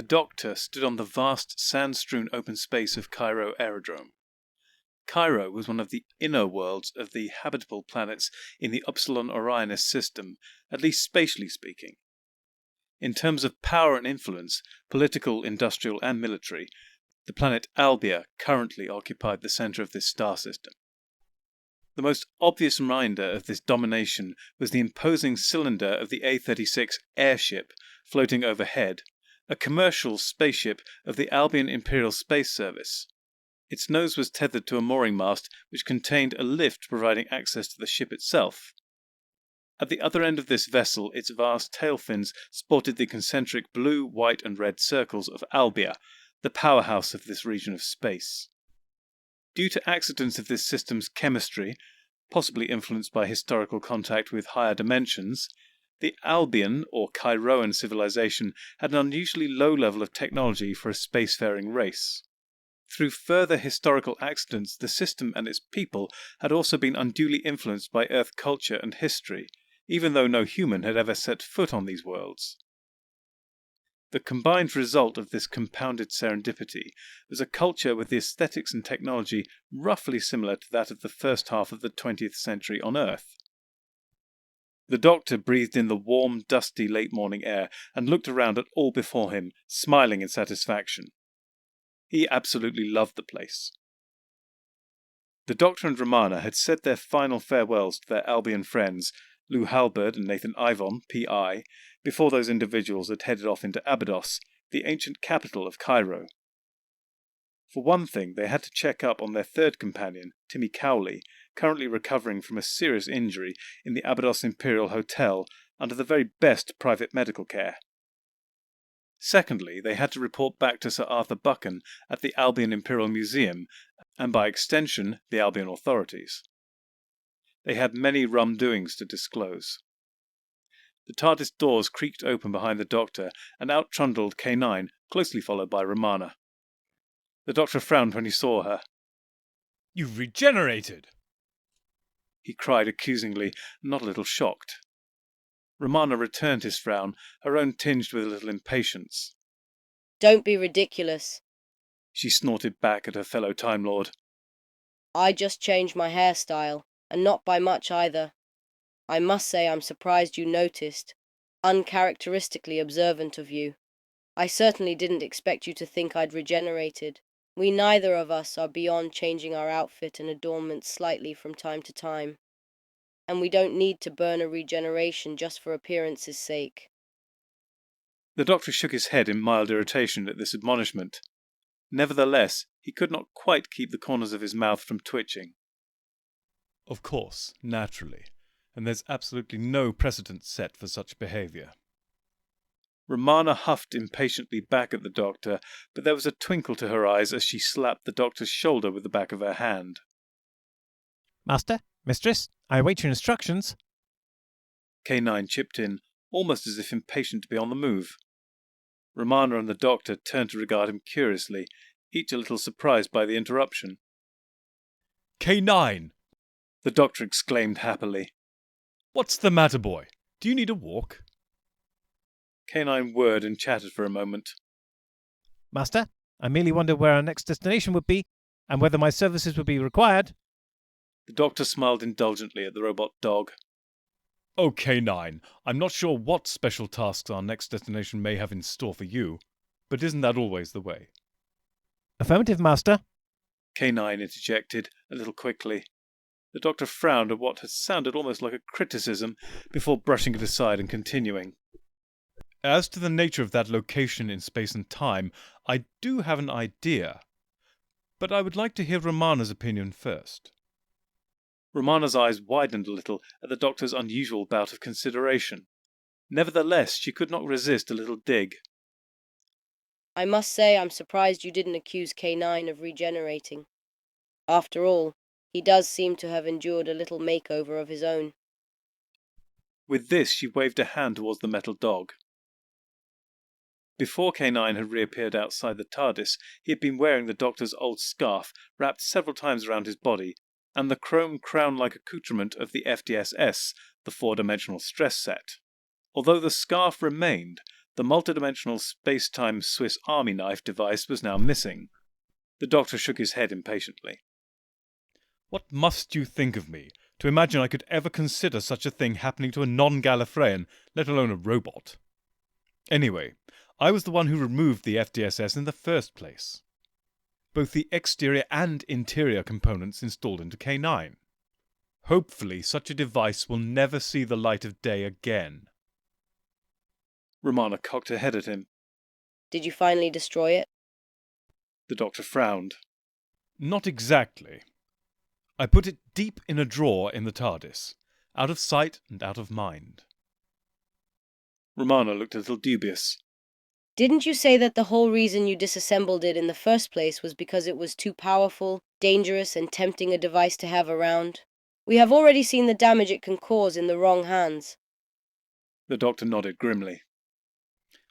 The Doctor stood on the vast sand-strewn open space of Cairo Aerodrome. Cairo was one of the inner worlds of the habitable planets in the Upsilon Orionis system, at least spatially speaking. In terms of power and influence, political, industrial and military, the planet Albia currently occupied the centre of this star system. The most obvious reminder of this domination was the imposing cylinder of the A-36 airship floating overhead, a commercial spaceship of the Albion Imperial Space Service. Its nose was tethered to a mooring mast which contained a lift providing access to the ship itself. At the other end of this vessel, its vast tail fins sported the concentric blue, white and red circles of Albia, the powerhouse of this region of space. Due to accidents of this system's chemistry, possibly influenced by historical contact with higher dimensions, the Albion or Cairoan civilization had an unusually low level of technology for a spacefaring race. Through further historical accidents, the system and its people had also been unduly influenced by Earth culture and history, even though no human had ever set foot on these worlds. The combined result of this compounded serendipity was a culture with the aesthetics and technology roughly similar to that of the first half of the 20th century on Earth. The Doctor breathed in the warm, dusty late-morning air and looked around at all before him, smiling in satisfaction. He absolutely loved the place. The Doctor and Romana had said their final farewells to their Albion friends, Lou Halberd and Nathan Ivon, P.I., before those individuals had headed off into Abydos, the ancient capital of Cairo. For one thing, they had to check up on their third companion, Timmy Cowley, currently recovering from a serious injury in the Abydos Imperial Hotel under the very best private medical care. Secondly, they had to report back to Sir Arthur Buchan at the Albion Imperial Museum, and by extension, the Albion authorities. They had many rum doings to disclose. The TARDIS doors creaked open behind the Doctor, and out trundled K9, closely followed by Romana. The Doctor frowned when he saw her. "You've regenerated!" he cried accusingly, not a little shocked. Romana returned his frown, her own tinged with a little impatience. "Don't be ridiculous," she snorted back at her fellow Time Lord. "I just changed my hairstyle, and not by much either. I must say I'm surprised you noticed. Uncharacteristically observant of you. I certainly didn't expect you to think I'd regenerated. We neither of us are beyond changing our outfit and adornment slightly from time to time. And we don't need to burn a regeneration just for appearance's sake." The Doctor shook his head in mild irritation at this admonishment. Nevertheless, he could not quite keep the corners of his mouth from twitching. "Of course, naturally, and there's absolutely no precedent set for such behaviour." Romana huffed impatiently back at the Doctor, but there was a twinkle to her eyes as she slapped the Doctor's shoulder with the back of her hand. "Master, mistress, I await your instructions." K9 chipped in, almost as if impatient to be on the move. Romana and the Doctor turned to regard him curiously, each a little surprised by the interruption. "K9!" the Doctor exclaimed happily. "What's the matter, boy? Do you need a walk?" K9 whirred and chattered for a moment. "Master, I merely wonder where our next destination would be, and whether my services would be required." The Doctor smiled indulgently at the robot dog. "Oh, K9, I'm not sure what special tasks our next destination may have in store for you, but isn't that always the way?" "Affirmative, Master," K9 interjected, a little quickly. The Doctor frowned at what had sounded almost like a criticism, before brushing it aside and continuing. "As to the nature of that location in space and time, I do have an idea, but I would like to hear Romana's opinion first." Romana's eyes widened a little at the Doctor's unusual bout of consideration. Nevertheless, she could not resist a little dig. "I must say I'm surprised you didn't accuse K9 of regenerating. After all, he does seem to have endured a little makeover of his own." With this, she waved a hand towards the metal dog. Before K9 had reappeared outside the TARDIS, he had been wearing the Doctor's old scarf, wrapped several times around his body, and the chrome crown-like accoutrement of the FDSS, the four-dimensional stress set. Although the scarf remained, The multidimensional space-time Swiss Army knife device was now missing. The doctor shook his head impatiently. What must you think of me to imagine I could ever consider such a thing happening to a non-Gallifreyan, let alone a robot? Anyway, I was the one who removed the FDSS in the first place. Both the exterior and interior components installed into K9. Hopefully such a device will never see the light of day again. Romana cocked her head at him. Did you finally destroy it? The doctor frowned. Not exactly. I put it deep in a drawer in the TARDIS, out of sight and out of mind. Romana looked a little dubious. Didn't you say that the whole reason you disassembled it in the first place was because it was too powerful, dangerous, and tempting a device to have around? We have already seen the damage it can cause in the wrong hands. The doctor nodded grimly.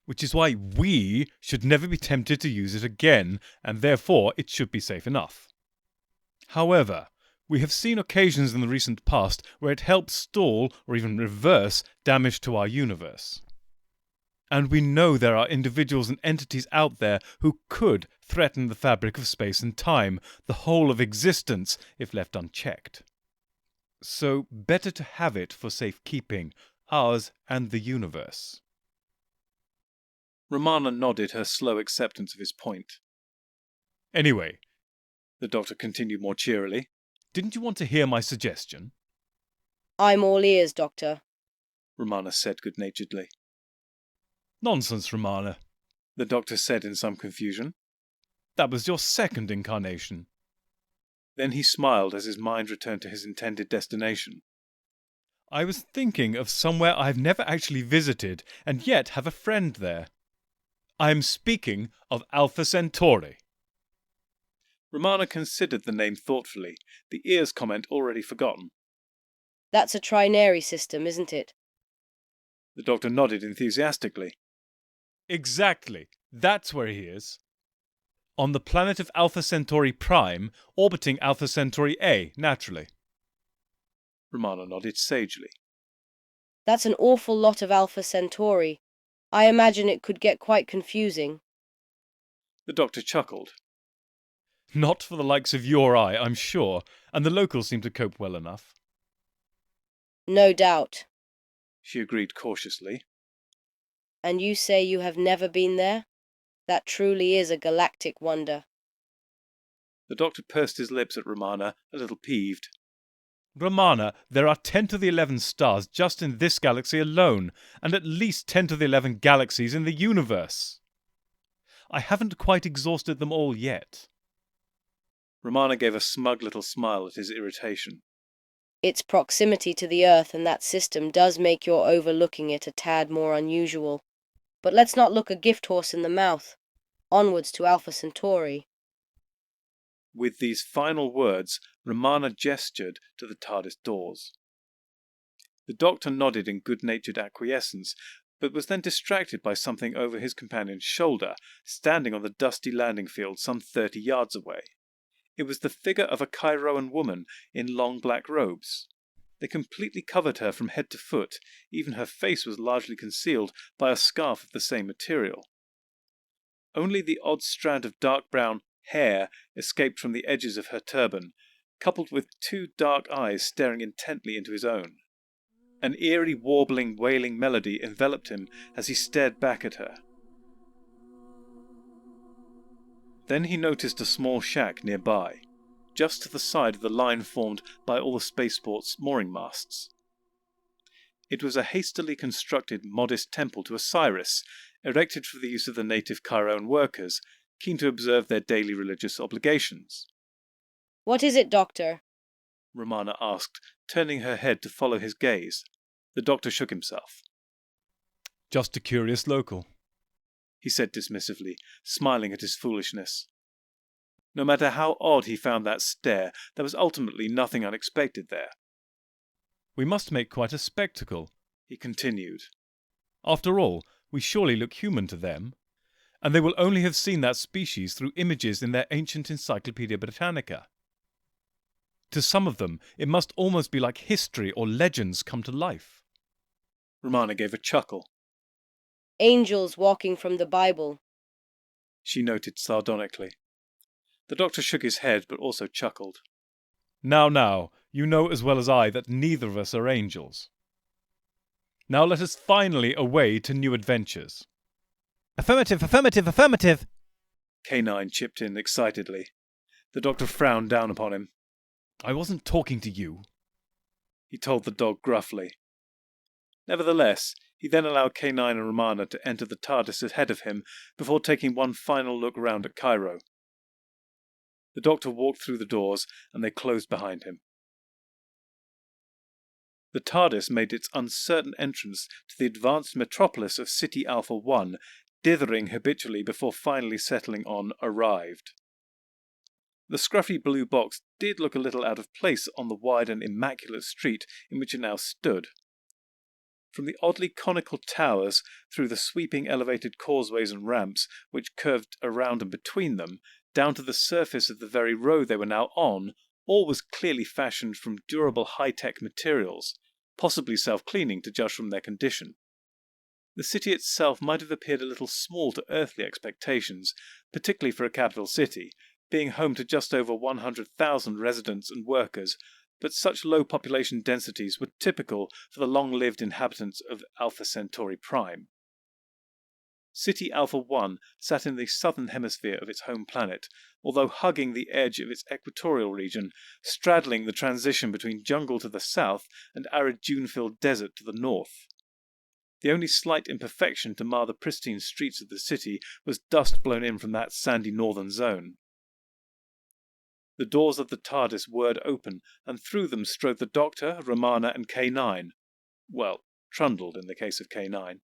Which is why we should never be tempted to use it again, and therefore it should be safe enough. However, we have seen occasions in the recent past where it helps stall or even reverse damage to our universe. And we know there are individuals and entities out there who could threaten the fabric of space and time, the whole of existence, if left unchecked. So better to have it for safekeeping, ours and the universe. Romana nodded her slow acceptance of his point. Anyway, the doctor continued more cheerily, didn't you want to hear my suggestion? I'm all ears, Doctor, Romana said good-naturedly. Nonsense, Romana, the doctor said in some confusion. That was your second incarnation. Then he smiled as his mind returned to his intended destination. I was thinking of somewhere I've never actually visited and yet have a friend there. I am speaking of Alpha Centauri. Romana considered the name thoughtfully, the ears comment already forgotten. That's a trinary system, isn't it? The doctor nodded enthusiastically. Exactly. That's where he is. On the planet of Alpha Centauri Prime, orbiting Alpha Centauri A, naturally. Romana nodded sagely. That's an awful lot of Alpha Centauri. I imagine it could get quite confusing. The doctor chuckled. Not for the likes of you or I, I'm sure, and the locals seem to cope well enough. No doubt. She agreed cautiously. And you say you have never been there? That truly is a galactic wonder. The doctor pursed his lips at Romana, a little peeved. Romana, there are 10 to the 11 stars just in this galaxy alone, and at least 10 to the 11 galaxies in the universe. I haven't quite exhausted them all yet. Romana gave a smug little smile at his irritation. Its proximity to the Earth and that system does make your overlooking it a tad more unusual. But let's not look a gift horse in the mouth. Onwards to Alpha Centauri. With these final words, Romana gestured to the TARDIS doors. The doctor nodded in good-natured acquiescence, but was then distracted by something over his companion's shoulder, standing on the dusty landing field some 30 yards away. It was the figure of a Kairoan woman in long black robes. They completely covered her from head to foot, even her face was largely concealed by a scarf of the same material. Only the odd strand of dark brown hair escaped from the edges of her turban, coupled with 2 dark eyes staring intently into his own. An eerie, warbling, wailing melody enveloped him as he stared back at her. Then he noticed a small shack nearby, just to the side of the line formed by all the spaceport's mooring masts. It was a hastily constructed, modest temple to Osiris, erected for the use of the native Kairoan workers, keen to observe their daily religious obligations. What is it, Doctor? Romana asked, turning her head to follow his gaze. The doctor shook himself. Just a curious local, he said dismissively, smiling at his foolishness. No matter how odd he found that stare, there was ultimately nothing unexpected there. We must make quite a spectacle, he continued. After all, we surely look human to them, and they will only have seen that species through images in their ancient Encyclopaedia Britannica. To some of them, it must almost be like history or legends come to life. Romana gave a chuckle. Angels walking from the Bible, she noted sardonically. The doctor shook his head, but also chuckled. Now, you know as well as I that neither of us are angels. Now let us finally away to new adventures. Affirmative, affirmative, affirmative! K9 chipped in excitedly. The doctor frowned down upon him. I wasn't talking to you, he told the dog gruffly. Nevertheless, he then allowed K9 and Romana to enter the TARDIS ahead of him before taking one final look round at Cairo. The doctor walked through the doors, and they closed behind him. The TARDIS made its uncertain entrance to the advanced metropolis of City Alpha 1, dithering habitually before finally settling on arrived. The scruffy blue box did look a little out of place on the wide and immaculate street in which it now stood. From the oddly conical towers through the sweeping elevated causeways and ramps which curved around and between them, down to the surface of the very road they were now on, all was clearly fashioned from durable high-tech materials, possibly self-cleaning to judge from their condition. The city itself might have appeared a little small to earthly expectations, particularly for a capital city, being home to just over 100,000 residents and workers, but such low population densities were typical for the long-lived inhabitants of Alpha Centauri Prime. City Alpha 1 sat in the southern hemisphere of its home planet, although hugging the edge of its equatorial region, straddling the transition between jungle to the south and arid dune-filled desert to the north. The only slight imperfection to mar the pristine streets of the city was dust blown in from that sandy northern zone. The doors of the TARDIS whirred open, and through them strode the Doctor, Romana, and K9. Well, trundled in the case of K9.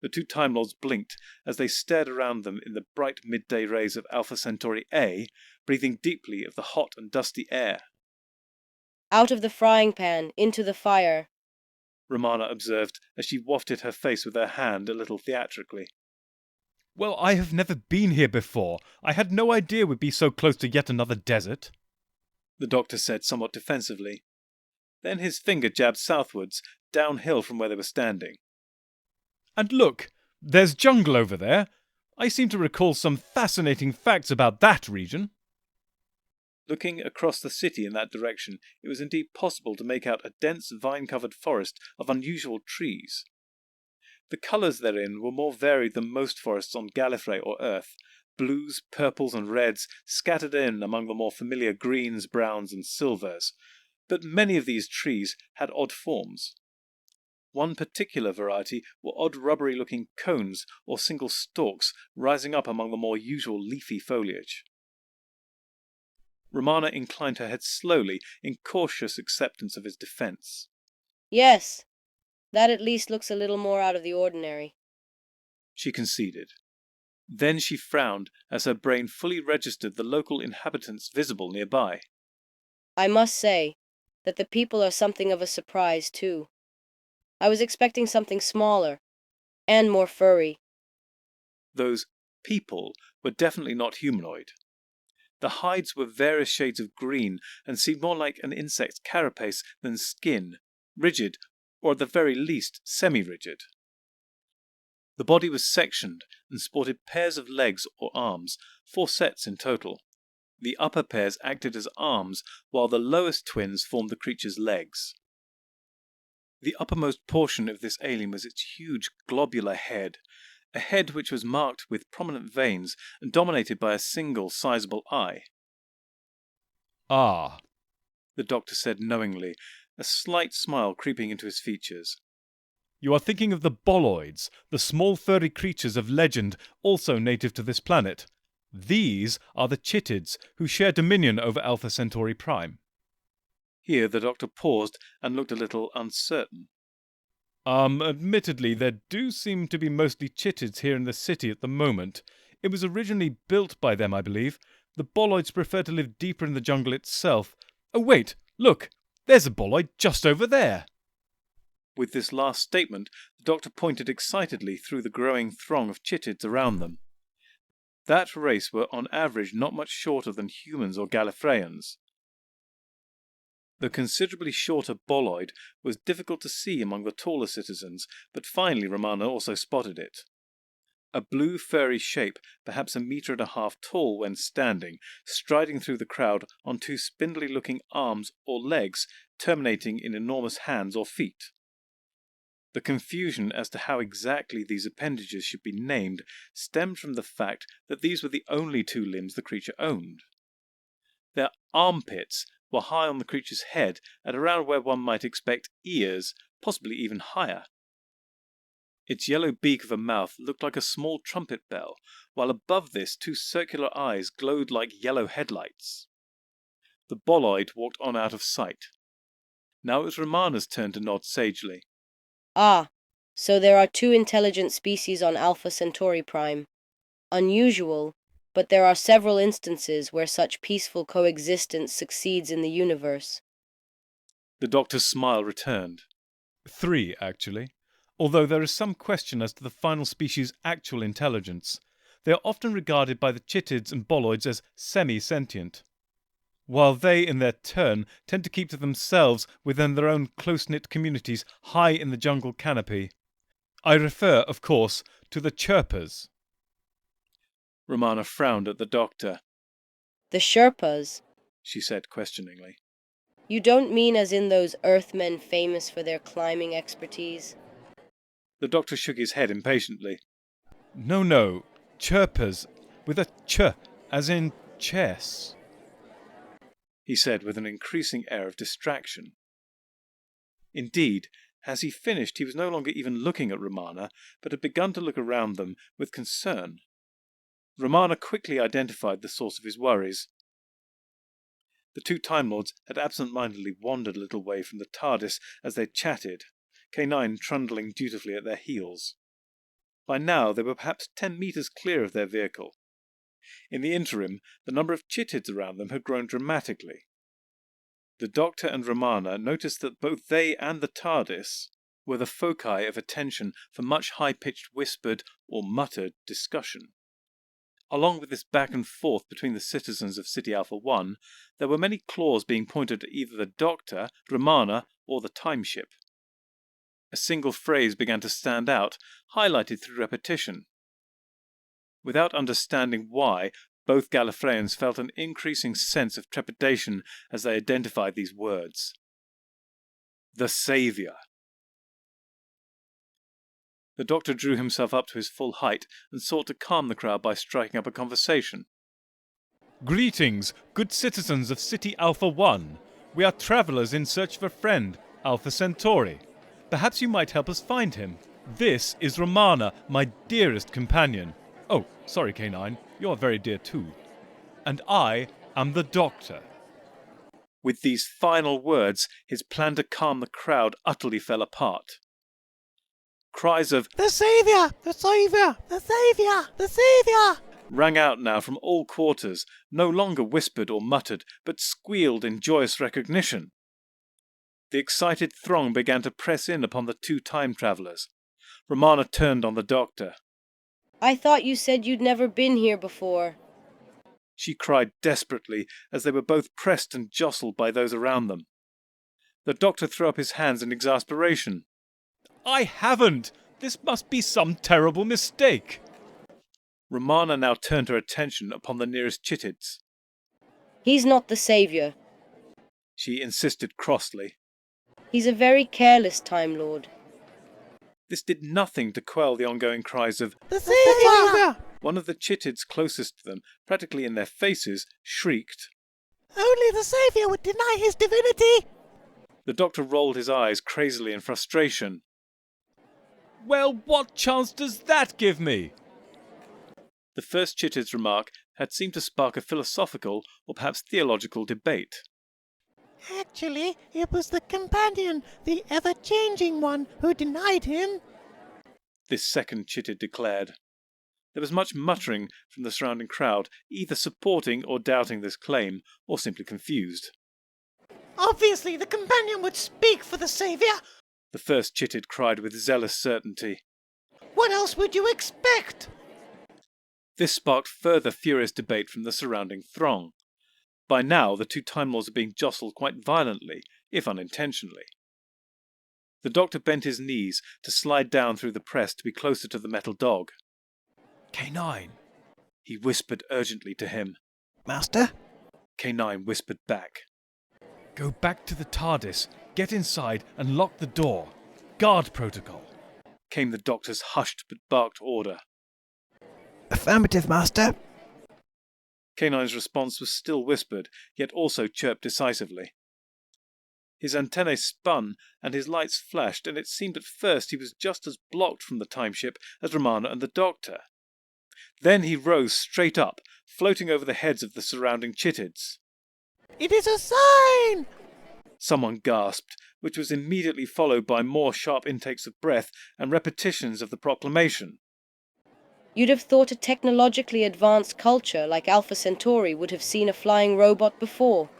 The two Time Lords blinked as they stared around them in the bright midday rays of Alpha Centauri A, breathing deeply of the hot and dusty air. Out of the frying pan, into the fire, Romana observed as she wafted her face with her hand a little theatrically. Well, I have never been here before. I had no idea we'd be so close to yet another desert, the Doctor said somewhat defensively. Then his finger jabbed southwards, downhill from where they were standing. And look, there's jungle over there. I seem to recall some fascinating facts about that region. Looking across the city in that direction, it was indeed possible to make out a dense vine-covered forest of unusual trees. The colours therein were more varied than most forests on Gallifrey or Earth, blues, purples and reds scattered in among the more familiar greens, browns and silvers, but many of these trees had odd forms. One particular variety were odd rubbery-looking cones or single stalks rising up among the more usual leafy foliage. Romana inclined her head slowly in cautious acceptance of his defence. Yes, that at least looks a little more out of the ordinary, she conceded. Then she frowned as her brain fully registered the local inhabitants visible nearby. I must say that the people are something of a surprise, too. I was expecting something smaller and more furry. Those people were definitely not humanoid. The hides were various shades of green and seemed more like an insect's carapace than skin, rigid, or at the very least semi-rigid. The body was sectioned and sported pairs of legs or arms, 4 sets in total. The upper pairs acted as arms, while the lowest twins formed the creature's legs. The uppermost portion of this alien was its huge globular head, a head which was marked with prominent veins and dominated by a single sizable eye. Ah, The Doctor said knowingly, a slight smile creeping into his features. you are thinking of the boloids, the small furry creatures of legend also native to this planet. These are the chittids who share dominion over Alpha Centauri Prime. Here the Doctor paused and looked a little uncertain. Admittedly, there do seem to be mostly chittids here in the city at the moment. It was originally built by them, I believe. The boloids prefer to live deeper in the jungle itself. Oh, wait, look, there's a boloid just over there. With this last statement, the Doctor pointed excitedly through the growing throng of chittids around them. That race were on average not much shorter than humans or Gallifreyans. The considerably shorter boloid was difficult to see among the taller citizens, but finally Romana also spotted it. A blue furry shape, perhaps 1.5 meters tall when standing, striding through the crowd on 2 spindly-looking arms or legs, terminating in enormous hands or feet. The confusion as to how exactly these appendages should be named stemmed from the fact that these were the only 2 limbs the creature owned. Their armpits were high on the creature's head, at around where one might expect ears, possibly even higher. Its yellow beak of a mouth looked like a small trumpet bell, while above this 2 circular eyes glowed like yellow headlights. The boloid walked on out of sight. Now it was Romana's turn to nod sagely. Ah, so there are 2 intelligent species on Alpha Centauri Prime. Unusual, but there are several instances where such peaceful coexistence succeeds in the universe. The doctor's smile returned. 3, actually. Although there is some question as to the final species' actual intelligence. They are often regarded by the chittids and boloids as semi-sentient, while they, in their turn, tend to keep to themselves within their own close-knit communities high in the jungle canopy. I refer, of course, to the chirpers. Romana frowned at the doctor. The Sherpas? She said questioningly. You don't mean as in those Earthmen famous for their climbing expertise? The doctor shook his head impatiently. No, chirpers, with a ch, as in chess, he said with an increasing air of distraction. Indeed, as he finished, he was no longer even looking at Romana, but had begun to look around them with concern. Romana quickly identified the source of his worries. The 2 Time Lords had absent-mindedly wandered a little way from the TARDIS as they chatted, K9 trundling dutifully at their heels. By now they were perhaps 10 meters clear of their vehicle. In the interim, the number of chittids around them had grown dramatically. The Doctor and Romana noticed that both they and the TARDIS were the foci of attention for much high-pitched whispered or muttered discussion. Along with this back and forth between the citizens of City Alpha 1, there were many claws being pointed at either the Doctor, Romana, or the timeship. A single phrase began to stand out, highlighted through repetition. Without understanding why, both Gallifreyans felt an increasing sense of trepidation as they identified these words. The Saviour. The Doctor drew himself up to his full height and sought to calm the crowd by striking up a conversation. Greetings, good citizens of City Alpha 1. We are travellers in search of a friend, Alpha Centauri. Perhaps you might help us find him. This is Romana, my dearest companion. Oh, sorry, K9, you are very dear too. And I am the Doctor. With these final words, his plan to calm the crowd utterly fell apart. Cries of The Saviour! The Saviour! The Saviour! The Saviour! rang out now from all quarters, no longer whispered or muttered, but squealed in joyous recognition. The excited throng began to press in upon the 2 time travellers. Romana turned on the Doctor. I thought you said you'd never been here before. She cried desperately as they were both pressed and jostled by those around them. The Doctor threw up his hands in exasperation. I haven't! This must be some terrible mistake! Romana now turned her attention upon the nearest chittids. He's not the Saviour. She insisted crossly. He's a very careless Time Lord. This did nothing to quell the ongoing cries of The Saviour! one of the chittids closest to them, practically in their faces, shrieked. Only the Saviour would deny his divinity! The Doctor rolled his eyes crazily in frustration. Well, what chance does that give me? The first chittid's remark had seemed to spark a philosophical or perhaps theological debate. Actually, it was the companion, the ever-changing one, who denied him. This second chittid declared. There was much muttering from the surrounding crowd, either supporting or doubting this claim, or simply confused. Obviously, the companion would speak for the Saviour. The first chittid cried with zealous certainty. What else would you expect? This sparked further furious debate from the surrounding throng. By now, the two Time Lords are being jostled quite violently, if unintentionally. The Doctor bent his knees to slide down through the press to be closer to the metal dog. K9. He whispered urgently to him. Master? K9 whispered back. Go back to the TARDIS, get inside and lock the door. Guard protocol. Came the Doctor's hushed but barked order. Affirmative, Master. K9's response was still whispered, yet also chirped decisively. His antennae spun and his lights flashed, and it seemed at first he was just as blocked from the timeship as Romana and the Doctor. Then he rose straight up, floating over the heads of the surrounding chittids. It is a sign! Someone gasped, which was immediately followed by more sharp intakes of breath and repetitions of the proclamation. You'd have thought a technologically advanced culture like Alpha Centauri would have seen a flying robot before.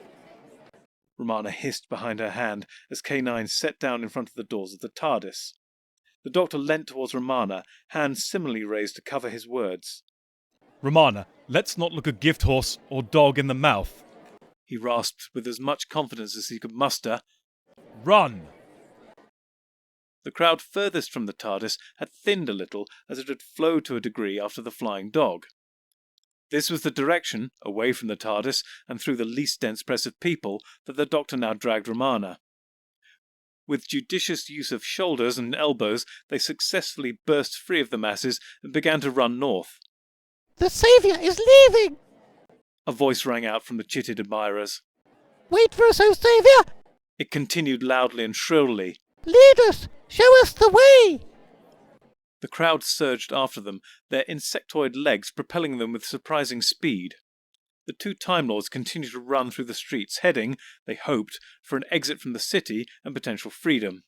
Romana hissed behind her hand as K9 sat down in front of the doors of the TARDIS. The Doctor leant towards Romana, hands similarly raised to cover his words. Romana, let's not look a gift horse or dog in the mouth. He rasped with as much confidence as he could muster. Run! The crowd furthest from the TARDIS had thinned a little as it had flowed to a degree after the flying dog. This was the direction, away from the TARDIS and through the least dense press of people, that the Doctor now dragged Romana. With judicious use of shoulders and elbows, they successfully burst free of the masses and began to run north. The Saviour is leaving! A voice rang out from the chitted admirers. Wait for us, O Saviour! It continued loudly and shrilly. Lead us! Show us the way! The crowd surged after them, their insectoid legs propelling them with surprising speed. The two Time Lords continued to run through the streets, heading, they hoped, for an exit from the city and potential freedom.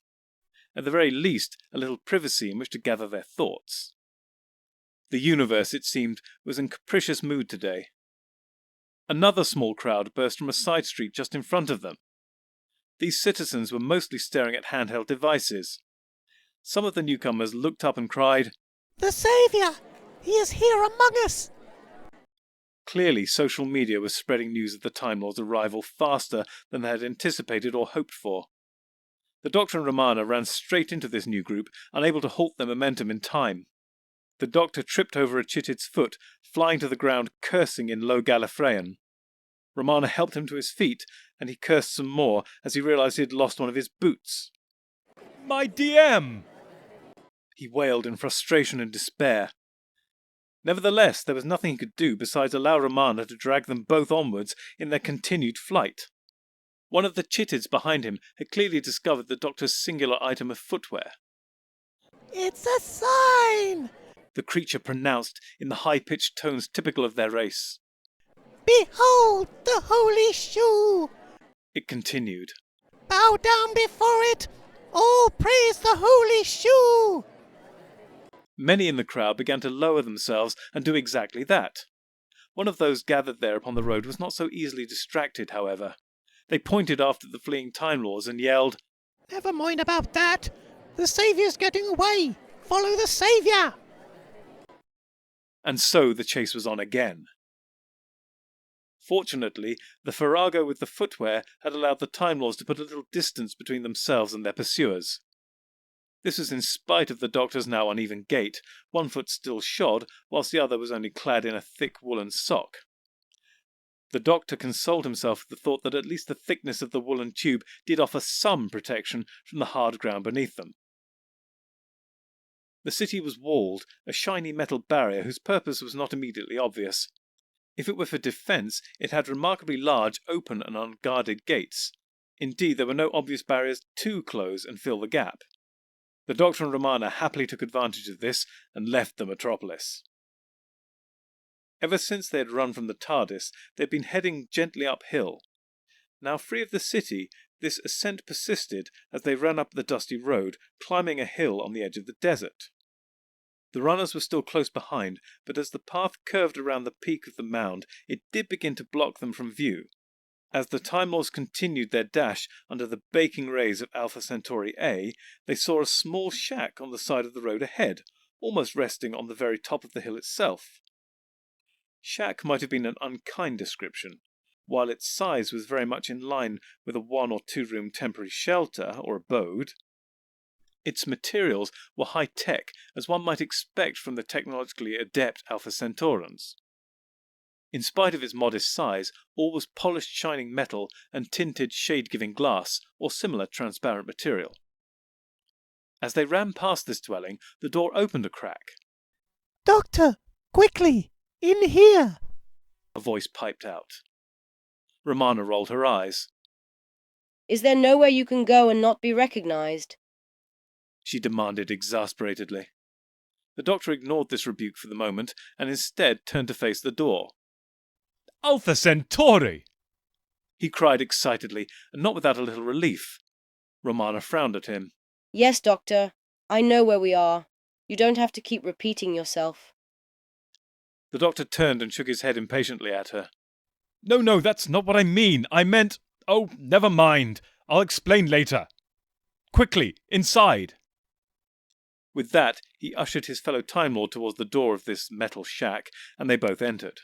At the very least, a little privacy in which to gather their thoughts. The universe, it seemed, was in capricious mood today. Another small crowd burst from a side street just in front of them. These citizens were mostly staring at handheld devices. Some of the newcomers looked up and cried, The Saviour! He is here among us! Clearly, social media was spreading news of the Time Lord's arrival faster than they had anticipated or hoped for. The Doctor and Romana ran straight into this new group, unable to halt their momentum in time. The Doctor tripped over a chittid's foot, flying to the ground cursing in low Gallifreyan. Romana helped him to his feet, and he cursed some more as he realized he had lost one of his boots. My DM! He wailed in frustration and despair. Nevertheless, there was nothing he could do besides allow Romana to drag them both onwards in their continued flight. One of the chittids behind him had clearly discovered the Doctor's singular item of footwear. It's a sign! The creature pronounced in the high-pitched tones typical of their race. Behold the holy shoe! It continued. Bow down before it! All praise the holy shoe! Many in the crowd began to lower themselves and do exactly that. One of those gathered there upon the road was not so easily distracted, however. They pointed after the fleeing Time Lords and yelled, Never mind about that! The Saviour's getting away! Follow the Saviour! And so the chase was on again. Fortunately, the farrago with the footwear had allowed the Time Lords to put a little distance between themselves and their pursuers. This was in spite of the Doctor's now uneven gait, one foot still shod, whilst the other was only clad in a thick woolen sock. The Doctor consoled himself with the thought that at least the thickness of the woolen tube did offer some protection from the hard ground beneath them. The city was walled, a shiny metal barrier whose purpose was not immediately obvious. If it were for defence, it had remarkably large, open and unguarded gates. Indeed, there were no obvious barriers to close and fill the gap. The Doctor and Romana happily took advantage of this and left the metropolis. Ever since they had run from the TARDIS, they had been heading gently uphill. Now free of the city, this ascent persisted as they ran up the dusty road, climbing a hill on the edge of the desert. The runners were still close behind, but as the path curved around the peak of the mound, it did begin to block them from view. As the Time Lords continued their dash under the baking rays of Alpha Centauri A, they saw a small shack on the side of the road ahead, almost resting on the very top of the hill itself. Shack might have been an unkind description. while its size was very much in line with a 1 or 2 room temporary shelter or abode. Its materials were high-tech, as one might expect from the technologically adept Alpha Centaurans. In spite of its modest size, all was polished shining metal and tinted shade-giving glass or similar transparent material. As they ran past this dwelling, the door opened a crack. Doctor, quickly, in here! A voice piped out. Romana rolled her eyes. Is there nowhere you can go and not be recognized? She demanded exasperatedly. The doctor ignored this rebuke for the moment and instead turned to face the door. Alpha Centauri! He cried excitedly, and not without a little relief. Romana frowned at him. Yes, Doctor. I know where we are. You don't have to keep repeating yourself. The doctor turned and shook his head impatiently at her. No, that's not what I mean. I meant... Oh, never mind. I'll explain later. Quickly, inside. With that, he ushered his fellow Time Lord towards the door of this metal shack, and they both entered.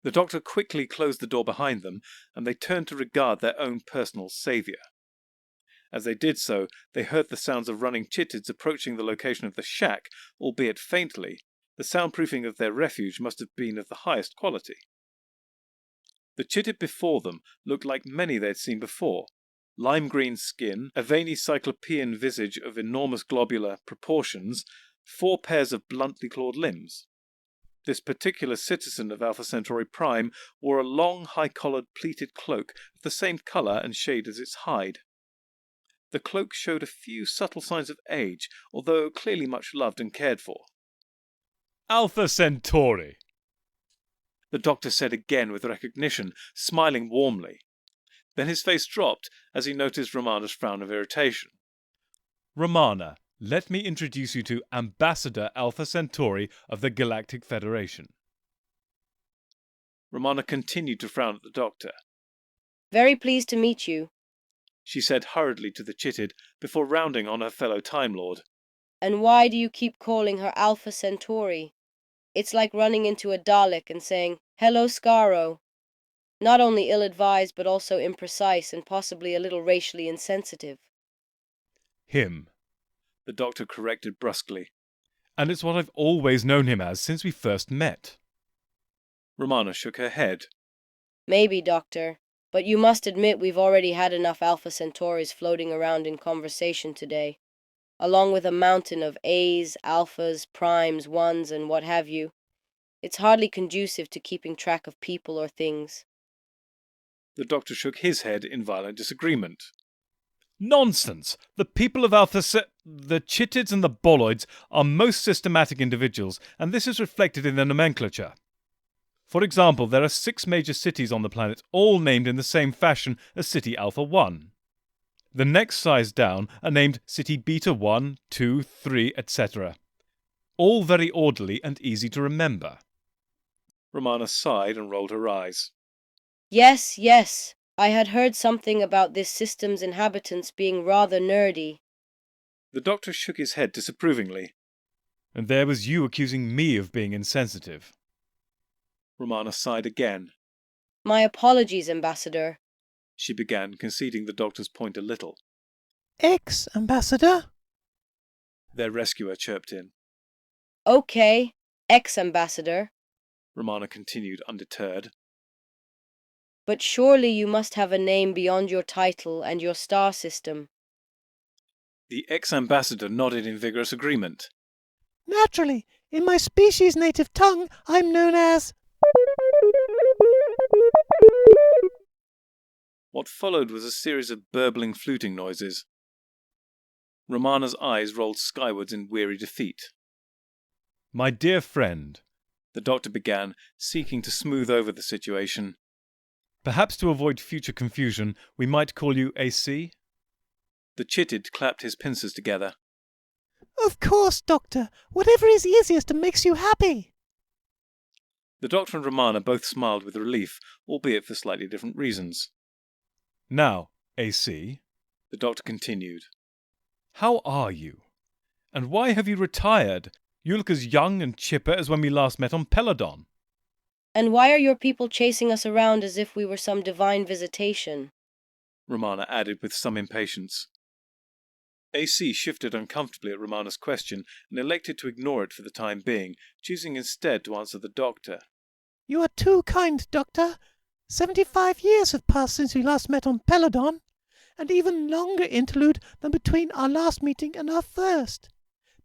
The doctor quickly closed the door behind them, and they turned to regard their own personal saviour. As they did so, they heard the sounds of running chittids approaching the location of the shack, albeit faintly. The soundproofing of their refuge must have been of the highest quality. The chittid before them looked like many they had seen before. Lime-green skin, a veiny cyclopean visage of enormous globular proportions, 4 pairs of bluntly clawed limbs. This particular citizen of Alpha Centauri Prime wore a long, high-collared pleated cloak of the same colour and shade as its hide. The cloak showed a few subtle signs of age, although clearly much loved and cared for. Alpha Centauri! The doctor said again with recognition, smiling warmly. Then his face dropped as he noticed Romana's frown of irritation. Romana, let me introduce you to Ambassador Alpha Centauri of the Galactic Federation. Romana continued to frown at the doctor. Very pleased to meet you. She said hurriedly to the chittid before rounding on her fellow Time Lord. And why do you keep calling her Alpha Centauri? It's like running into a Dalek and saying, "Hello, Skaro." Not only ill-advised, but also imprecise and possibly a little racially insensitive. Him. The doctor corrected brusquely. And it's what I've always known him as since we first met. Romana shook her head. Maybe, Doctor. But you must admit we've already had enough Alpha Centauris floating around in conversation today. Along with a mountain of A's, Alphas, Primes, Ones, and what have you. It's hardly conducive to keeping track of people or things. The doctor shook his head in violent disagreement. Nonsense! The people of the chittids and the boloids are most systematic individuals, and this is reflected in their nomenclature. For example, there are 6 major cities on the planet, all named in the same fashion as City Alpha 1. The next size down are named City Beta 1, 2, 3, etc. All very orderly and easy to remember. Romana sighed and rolled her eyes. Yes. I had heard something about this system's inhabitants being rather nerdy. The doctor shook his head disapprovingly. And there was you accusing me of being insensitive. Romana sighed again. My apologies, Ambassador. She began, conceding the doctor's point a little. Ex-Ambassador? Their rescuer chirped in. Okay, ex-Ambassador. Romana continued, undeterred. But surely you must have a name beyond your title and your star system. The ex-ambassador nodded in vigorous agreement. Naturally, in my species' native tongue, I'm known as... What followed was a series of burbling fluting noises. Romana's eyes rolled skywards in weary defeat. My dear friend, the doctor began, seeking to smooth over the situation. Perhaps to avoid future confusion, we might call you AC? The chittid clapped his pincers together. Of course, Doctor. Whatever is easiest and makes you happy. The doctor and Romana both smiled with relief, albeit for slightly different reasons. Now, AC, the doctor continued. How are you? And why have you retired? You look as young and chipper as when we last met on Peladon. And why are your people chasing us around as if we were some divine visitation? Romana added with some impatience. AC shifted uncomfortably at Romana's question and elected to ignore it for the time being, choosing instead to answer the doctor. You are too kind, Doctor. 75 years have passed since we last met on Peladon, and even longer interlude than between our last meeting and our first.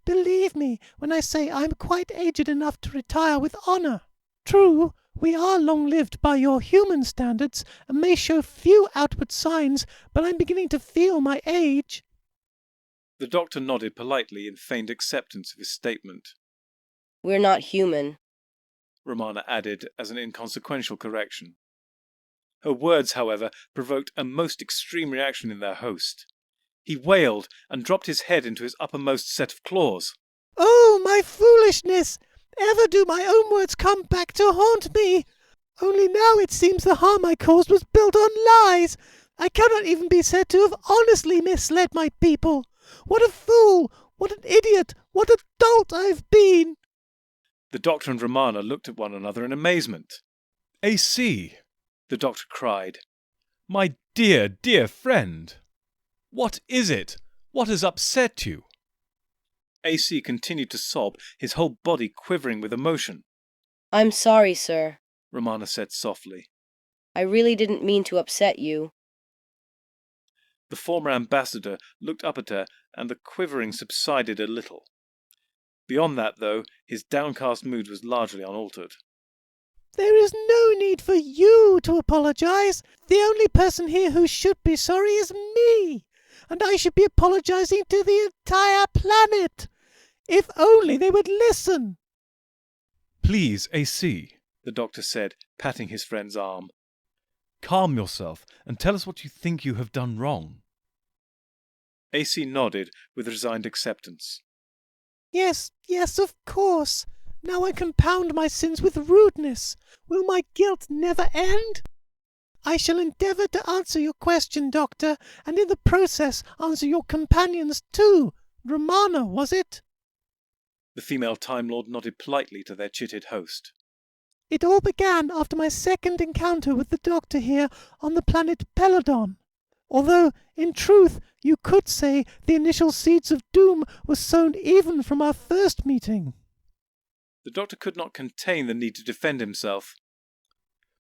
Believe me when I say I am quite aged enough to retire with honour. True, we are long-lived by your human standards, and may show few outward signs, but I'm beginning to feel my age. The doctor nodded politely in feigned acceptance of his statement. We're not human. Romana added as an inconsequential correction. Her words, however, provoked a most extreme reaction in their host. He wailed and dropped his head into his uppermost set of claws. Oh, my foolishness! Ever do my own words come back to haunt me? Only now it seems the harm I caused was built on lies. I cannot even be said to have honestly misled my people. What a fool! What an idiot! What a dolt I've been! The doctor and Romana looked at one another in amazement. AC, The doctor cried. my dear, dear friend. What is it? What has upset you? AC continued to sob, his whole body quivering with emotion. I'm sorry, sir. Romana said softly. I really didn't mean to upset you. The former ambassador looked up at her, and the quivering subsided a little. Beyond that, though, his downcast mood was largely unaltered. There is no need for you to apologize. The only person here who should be sorry is me, and I should be apologizing to the entire planet. If only they would listen. Please, AC, The doctor said, patting his friend's arm. calm yourself and tell us what you think you have done wrong. AC nodded with resigned acceptance. Yes, of course. Now I compound my sins with rudeness. Will my guilt never end? I shall endeavour to answer your question, Doctor, and in the process answer your companions too. Romana, was it? The female Time Lord nodded politely to their chitted host. It all began after my second encounter with the Doctor here on the planet Peladon. Although, in truth, you could say the initial seeds of doom were sown even from our first meeting. The doctor could not contain the need to defend himself.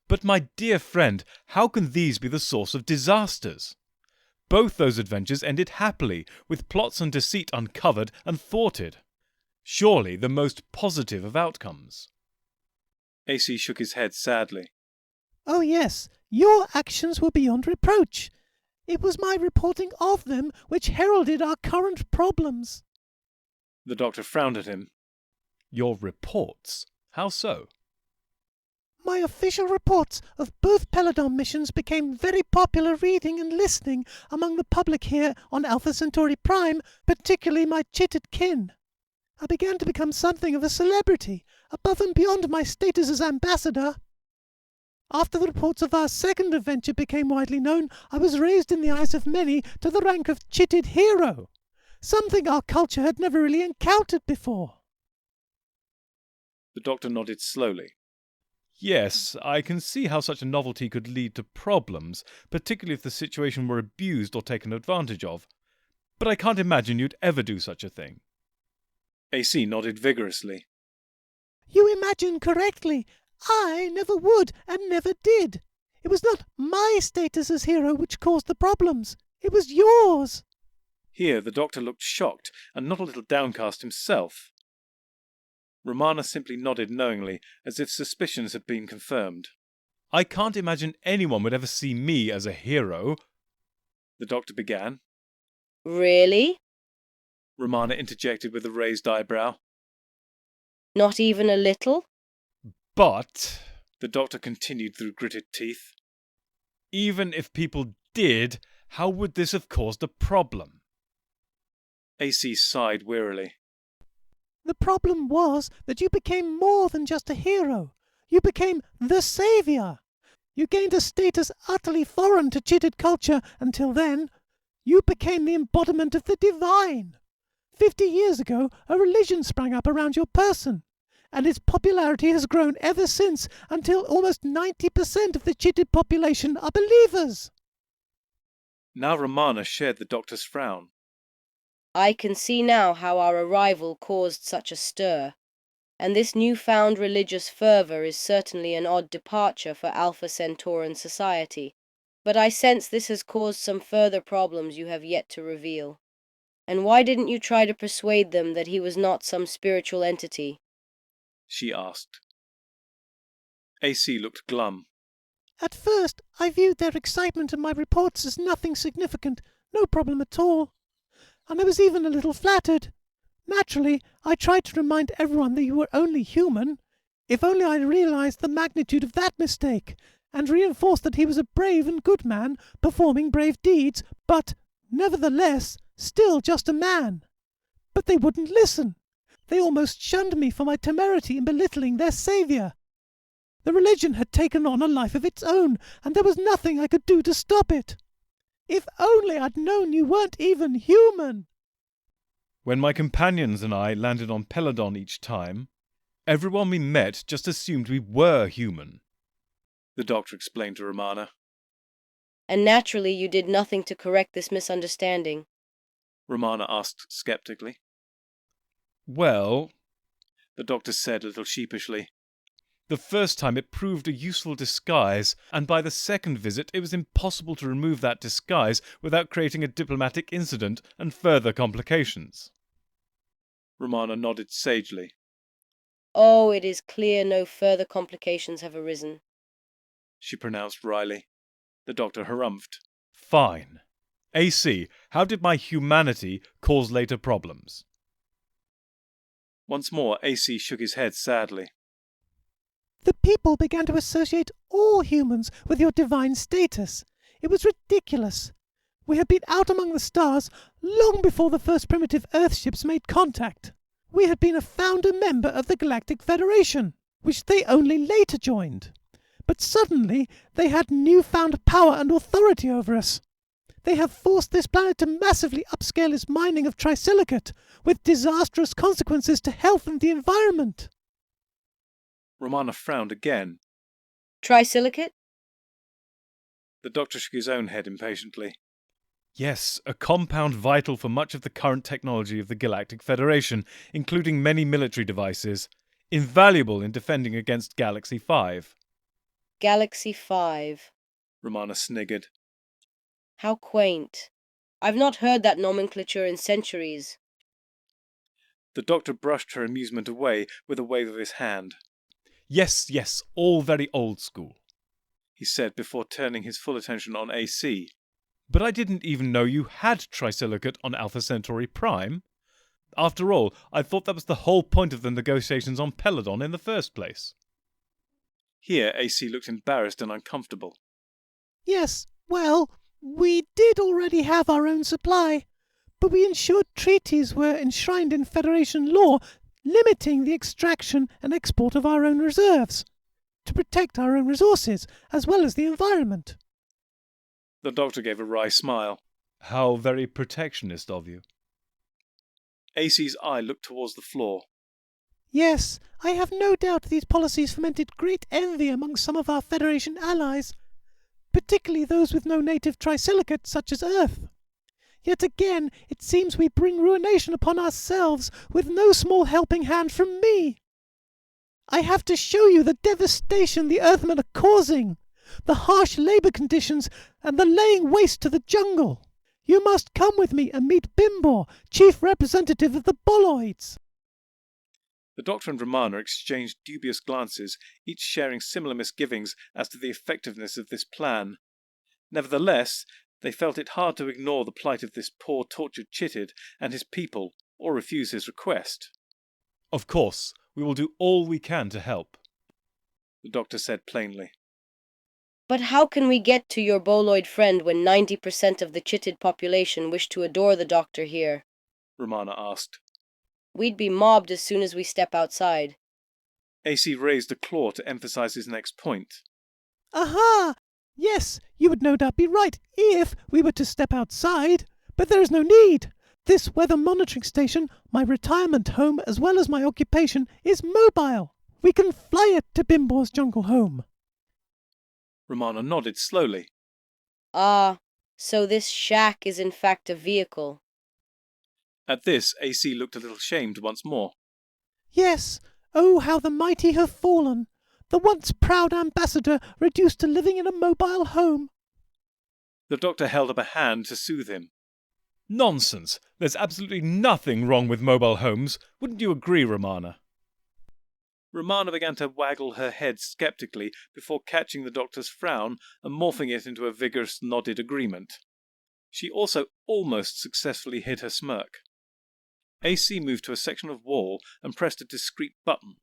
But my dear friend, how can these be the source of disasters? Both those adventures ended happily, with plots and deceit uncovered and thwarted. Surely the most positive of outcomes. AC shook his head sadly. Oh yes, your actions were beyond reproach. It was my reporting of them which heralded our current problems. The doctor frowned at him. Your reports? How so? My official reports of both Peladon missions became very popular reading and listening among the public here on Alpha Centauri Prime, particularly my chitted kin. I began to become something of a celebrity, above and beyond my status as ambassador. After the reports of our second adventure became widely known, I was raised in the eyes of many to the rank of chitted hero, something our culture had never really encountered before. The doctor nodded slowly. Yes, I can see how such a novelty could lead to problems, particularly if the situation were abused or taken advantage of. But I can't imagine you'd ever do such a thing. AC nodded vigorously. You imagine correctly. I never would and never did. It was not my status as hero which caused the problems. It was yours. Here the doctor looked shocked and not a little downcast himself. Romana simply nodded knowingly, as if suspicions had been confirmed. I can't imagine anyone would ever see me as a hero. The doctor began. Really? Romana interjected with a raised eyebrow. Not even a little? But The doctor continued through gritted teeth. even if people did, how would this have caused a problem? AC sighed wearily. The problem was that you became more than just a hero. You became the savior. You gained a status utterly foreign to chitted culture until then. You became the embodiment of the divine. 50 years ago, a religion sprang up around your person. and its popularity has grown ever since until almost 90% of the chitted population are believers. Now Romana shared the doctor's frown. I can see now how our arrival caused such a stir, and this newfound religious fervor is certainly an odd departure for Alpha Centauran society, but I sense this has caused some further problems you have yet to reveal. And why didn't you try to persuade them that he was not some spiritual entity? She asked. AC looked glum. At first, I viewed their excitement and my reports as nothing significant, no problem at all. And I was even a little flattered. Naturally, I tried to remind everyone that you were only human. If only I realized the magnitude of that mistake, and reinforced that he was a brave and good man, performing brave deeds, but, nevertheless, still just a man. But they wouldn't listen. They almost shunned me for my temerity in belittling their saviour. The religion had taken on a life of its own, and there was nothing I could do to stop it. If only I'd known you weren't even human! When my companions and I landed on Peladon each time, everyone we met just assumed we were human, the doctor explained to Romana. And naturally you did nothing to correct this misunderstanding. Romana asked skeptically. Well, the doctor said a little sheepishly. The first time it proved a useful disguise, and by the second visit it was impossible to remove that disguise without creating a diplomatic incident and further complications. Romana nodded sagely. Oh, it is clear no further complications have arisen, she pronounced wryly. The doctor harumphed. Fine. AC, how did my humanity cause later problems? Once more, AC shook his head sadly. The people began to associate all humans with your divine status. It was ridiculous. We had been out among the stars long before the first primitive Earthships made contact. We had been a founder member of the Galactic Federation, which they only later joined. But suddenly they had newfound power and authority over us. They have forced this planet to massively upscale its mining of trisilicate, with disastrous consequences to health and the environment. Romana frowned again. Trisilicate? The doctor shook his own head impatiently. Yes, a compound vital for much of the current technology of the Galactic Federation, including many military devices, invaluable in defending against Galaxy 5. Galaxy 5. Romana sniggered. How quaint. I've not heard that nomenclature in centuries. The doctor brushed her amusement away with a wave of his hand. Yes, all very old school, he said before turning his full attention on AC. But I didn't even know you had trisilicate on Alpha Centauri Prime. After all, I thought that was the whole point of the negotiations on Peladon in the first place. Here AC looked embarrassed and uncomfortable. Yes, well, we did already have our own supply, but we ensured treaties were enshrined in Federation law limiting the extraction and export of our own reserves, to protect our own resources, as well as the environment. The doctor gave a wry smile. How very protectionist of you. AC's eye looked towards the floor. Yes, I have no doubt these policies fomented great envy among some of our Federation allies, particularly those with no native trisilicate such as Earth. Yet again, it seems we bring ruination upon ourselves with no small helping hand from me. I have to show you the devastation the Earthmen are causing, the harsh labour conditions, and the laying waste to the jungle. You must come with me and meet Bimbor, chief representative of the Boloids. The doctor and Romana exchanged dubious glances, each sharing similar misgivings as to the effectiveness of this plan. Nevertheless, they felt it hard to ignore the plight of this poor tortured chitted and his people, or refuse his request. Of course, we will do all we can to help, the doctor said plainly. But how can we get to your Boloid friend when 90% of the chitted population wish to adore the doctor here? Romana asked. We'd be mobbed as soon as we step outside. AC raised a claw to emphasize his next point. Aha! Yes, you would no doubt be right if we were to step outside, but there is no need. This weather monitoring station, my retirement home as well as my occupation, is mobile. We can fly it to Bimbo's jungle home. Romana nodded slowly. Ah, so this shack is in fact a vehicle. At this, AC looked a little shamed once more. Yes, oh how the mighty have fallen. The once proud ambassador reduced to living in a mobile home. The doctor held up a hand to soothe him. Nonsense! There's absolutely nothing wrong with mobile homes. Wouldn't you agree, Romana? Romana began to waggle her head sceptically before catching the doctor's frown and morphing it into a vigorous nodded agreement. She also almost successfully hid her smirk. AC moved to a section of wall and pressed a discreet button.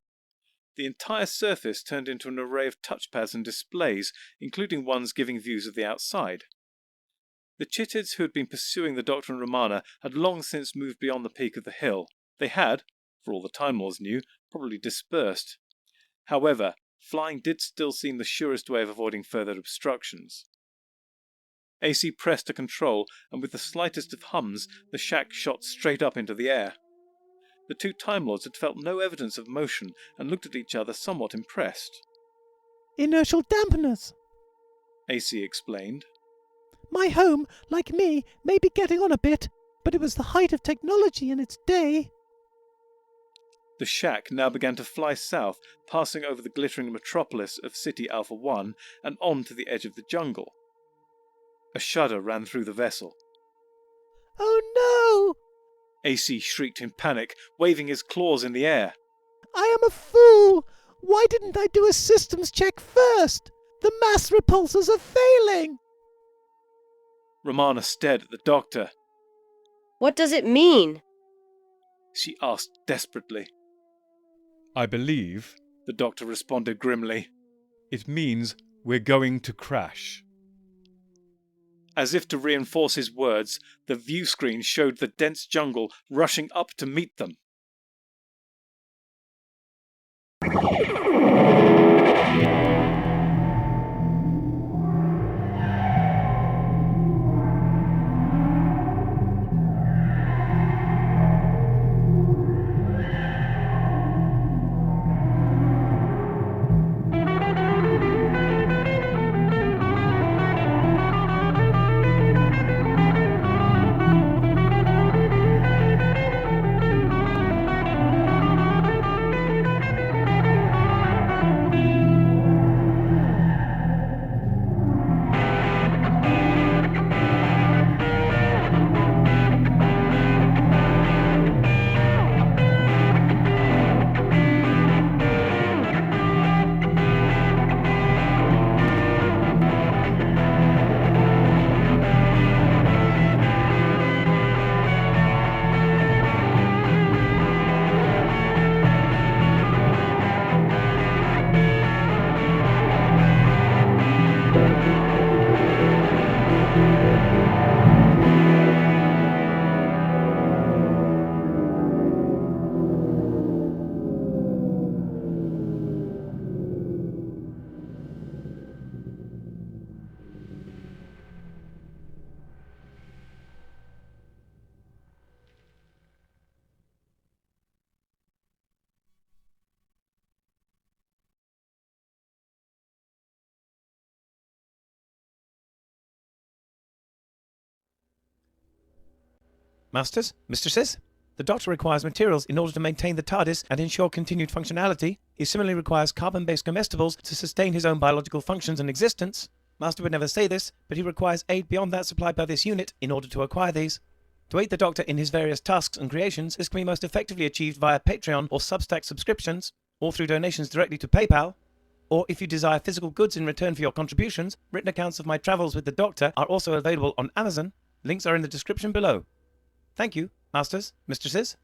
The entire surface turned into an array of touchpads and displays, including ones giving views of the outside. The chittids who had been pursuing the doctor and Romana had long since moved beyond the peak of the hill. They had, for all the Time Lords knew, probably dispersed. However, flying did still seem the surest way of avoiding further obstructions. AC pressed a control, and with the slightest of hums, the shack shot straight up into the air. The two Time Lords had felt no evidence of motion and looked at each other somewhat impressed. Inertial dampeners, AC explained. My home, like me, may be getting on a bit, but it was the height of technology in its day. The shack now began to fly south, passing over the glittering metropolis of City Alpha 1 and on to the edge of the jungle. A shudder ran through the vessel. Oh no! AC shrieked in panic, waving his claws in the air. I am a fool! Why didn't I do a systems check first? The mass repulsors are failing! Romana stared at the doctor. What does it mean? She asked desperately. I believe The doctor responded grimly. it means we're going to crash. As if to reinforce his words, the view screen showed the dense jungle rushing up to meet them. Masters, mistresses, the Doctor requires materials in order to maintain the TARDIS and ensure continued functionality. He similarly requires carbon-based comestibles to sustain his own biological functions and existence. Master would never say this, but he requires aid beyond that supplied by this unit in order to acquire these. To aid the Doctor in his various tasks and creations, this can be most effectively achieved via Patreon or Substack subscriptions, or through donations directly to PayPal. Or if you desire physical goods in return for your contributions, written accounts of my travels with the Doctor are also available on Amazon. Links are in the description below. Thank you, Masters, mistresses.